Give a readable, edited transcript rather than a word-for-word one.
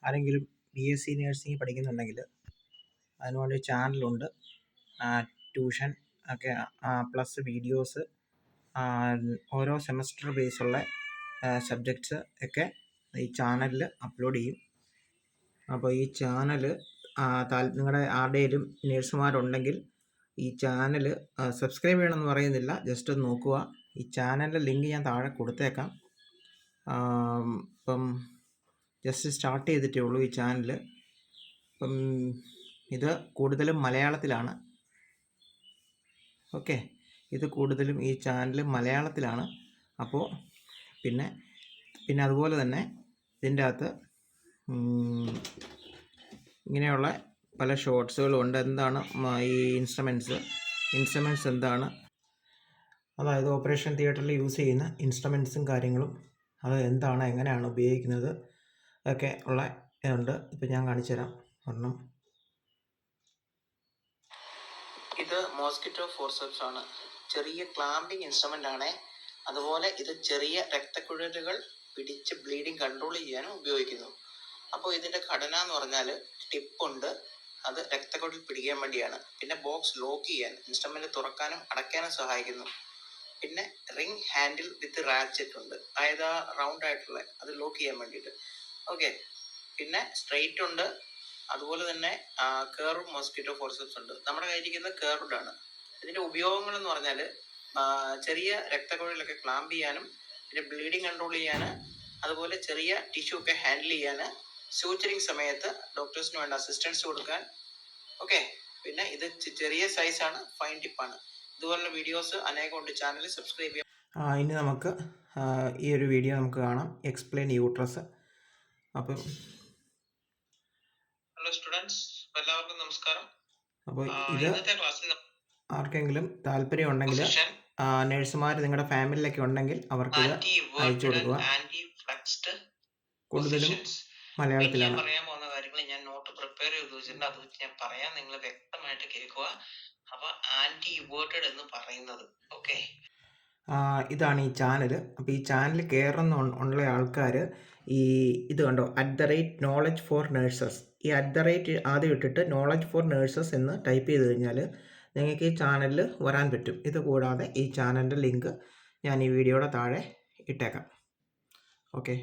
ആരെങ്കിലും BSc nursing പഠിക്കുന്നുണ്ടെങ്കിൽ അതിനുവേണ്ടി ചാനലുണ്ട്. ട്യൂഷൻ ഒക്കെ പ്ലസ് വീഡിയോസ്, ഓരോ സെമസ്റ്റർ ബേസുള്ള സബ്ജക്ട്സ് ഒക്കെ ഈ ചാനലിൽ അപ്ലോഡ് ചെയ്യും. അപ്പോൾ ഈ ചാനൽ നിങ്ങളുടെ ആരുടെയും നേഴ്സുമാരുണ്ടെങ്കിൽ ഈ ചാനൽ സബ്സ്ക്രൈബ് ചെയ്യണമെന്ന് പറയുന്നില്ല, ജസ്റ്റ് ഒന്ന് നോക്കുക. ഈ ചാനലിൻ്റെ ലിങ്ക് ഞാൻ താഴെ കൊടുത്തേക്കാം. ഇപ്പം ജസ്റ്റ് സ്റ്റാർട്ട് ചെയ്തിട്ടേ ഉള്ളൂ ഈ ചാനൽ. അപ്പം ഇത് കൂടുതലും മലയാളത്തിലാണ്. ഓക്കെ, ഇത് കൂടുതലും ഈ ചാനൽ മലയാളത്തിലാണ്. അപ്പോൾ പിന്നെ അതുപോലെ തന്നെ ഇതിൻ്റെ അകത്ത് ഇങ്ങനെയുള്ള പല ഷോർട്സുകളും ഉണ്ട്. എന്താണ് ഈ ഇൻസ്ട്രുമെൻറ്റ്സ് എന്താണ്, അതായത് ഓപ്പറേഷൻ തിയേറ്ററിൽ യൂസ് ചെയ്യുന്ന ഇൻസ്ട്രുമെൻറ്റ്സും കാര്യങ്ങളും, അത് എന്താണ്, എങ്ങനെയാണ് ഉപയോഗിക്കുന്നത് ഒക്കെ ഉള്ള ഇതുണ്ട്. ഇപ്പം ഞാൻ കാണിച്ചു തരാം ഒരെണ്ണം. ഇത് മോസ്കിറ്റോ ഫോർസെപ്സ് ആണ്. ചെറിയ ക്ലാമ്പിംഗ് ഇൻസ്ട്രുമെൻ്റ് ആണ്. അതുപോലെ ഇത് ചെറിയ രക്തക്കുഴലുകൾ പിടിച്ച് ബ്ലീഡിങ് കൺട്രോൾ ചെയ്യാനും ഉപയോഗിക്കുന്നു. അപ്പോൾ ഇതിൻ്റെ ഘടന എന്ന് പറഞ്ഞാൽ ടിപ്പുണ്ട്, അത് രക്തക്കുഴൽ പിടിക്കാൻ വേണ്ടിയാണ്. പിന്നെ ബോക്സ് ലോക്ക് ചെയ്യാൻ, ഇൻസ്ട്രുമെൻ്റ് തുറക്കാനും അടയ്ക്കാനും സഹായിക്കുന്നു. പിന്നെ റിംഗ് ഹാൻഡിൽ വിത്ത് റാച്ചറ്റ് ഉണ്ട്, അതായത് റൗണ്ട് ആയിട്ടുള്ള അത് ലോക്ക് ചെയ്യാൻ വേണ്ടിയിട്ട്. ഓക്കെ, പിന്നെ സ്ട്രെയിറ്റ് ഉണ്ട്. അതുപോലെ തന്നെ കേർവ് മോസ്കിറ്റോ ഫോർസെപ്സ് ഉണ്ട്. നമ്മുടെ കയ്യിരിക്കുന്നത് കേർവ്ഡ് ആണ്. ഇതിൻ്റെ ഉപയോഗങ്ങൾ എന്ന് പറഞ്ഞാൽ ചെറിയ രക്തക്കുഴലൊക്കെ ക്ലാമ്പ് ചെയ്യാനും, പിന്നെ ബ്ലീഡിങ് കൺട്രോൾ ചെയ്യാൻ, അതുപോലെ ചെറിയ ടിഷ്യൂ ഒക്കെ ഹാൻഡിൽ ചെയ്യാൻ, സൂച്ചറിങ് സമയത്ത് ഡോക്ടേഴ്സിന് വേണ്ട അസിസ്റ്റൻസ് കൊടുക്കാൻ. ഓക്കെ, പിന്നെ ഇത് ചെറിയ സൈസാണ്, ഫൈൻ ടിപ്പാണ്. ഇതുപോലുള്ള വീഡിയോസ് അനേകമുണ്ട്. ചാനൽ സബ്സ്ക്രൈബ് ചെയ്യാം. ഇനി നമുക്ക് ഈ ഒരു വീഡിയോ നമുക്ക് കാണാം, എക്സ്പ്ലെയിൻ യൂട്രസ്. അപ്പം ഹലോ സ്റ്റുഡൻസ്, എല്ലാവർക്കും നമസ്കാരം. അപ്പോൾ ഇത് ആർക്കെങ്കിലും താല്പര്യം ഉണ്ടെങ്കിൽ, നഴ്സുമാർ നിങ്ങളുടെ ഫാമിലിയിലൊക്കെ ഉണ്ടെങ്കിൽ അവർക്ക് ഇത് അയച്ചു കൊടുക്കുക. കൂടുതലും മലയാളത്തിലാണ്. പറയാൻ പോകുന്ന കാര്യങ്ങൾ ഞാൻ നോട്ട് പ്രിപ്പയർ ചെയ്ത് വെച്ചിട്ടുണ്ട്, അത് വെച്ച് ഞാൻ പറയാം, നിങ്ങൾ വ്യക്തമായിട്ട് കേൾക്കുക. അപ്പോൾ ആന്റി ഇവേർട്ടഡ് എന്ന് പറയുന്നത്, ഓക്കെ, ഇതാണ് ഈ ചാനൽ. അപ്പോൾ ഈ ചാനൽ കയറുന്നുള്ള ആൾക്കാർ ഇത് കണ്ടോ, @knowledge for nurses, ഈ @ ആദ്യം ഇട്ടിട്ട് knowledge for nurses എന്ന് ടൈപ്പ് ചെയ്ത് കഴിഞ്ഞാൽ നിങ്ങൾക്ക് ഈ ചാനലിൽ വരാൻ പറ്റും. ഇത് കൂടാതെ ഈ ചാനലിൻ്റെ ലിങ്ക് ഞാൻ ഈ വീഡിയോയുടെ താഴെ ഇട്ടേക്കാം. ഓക്കെ.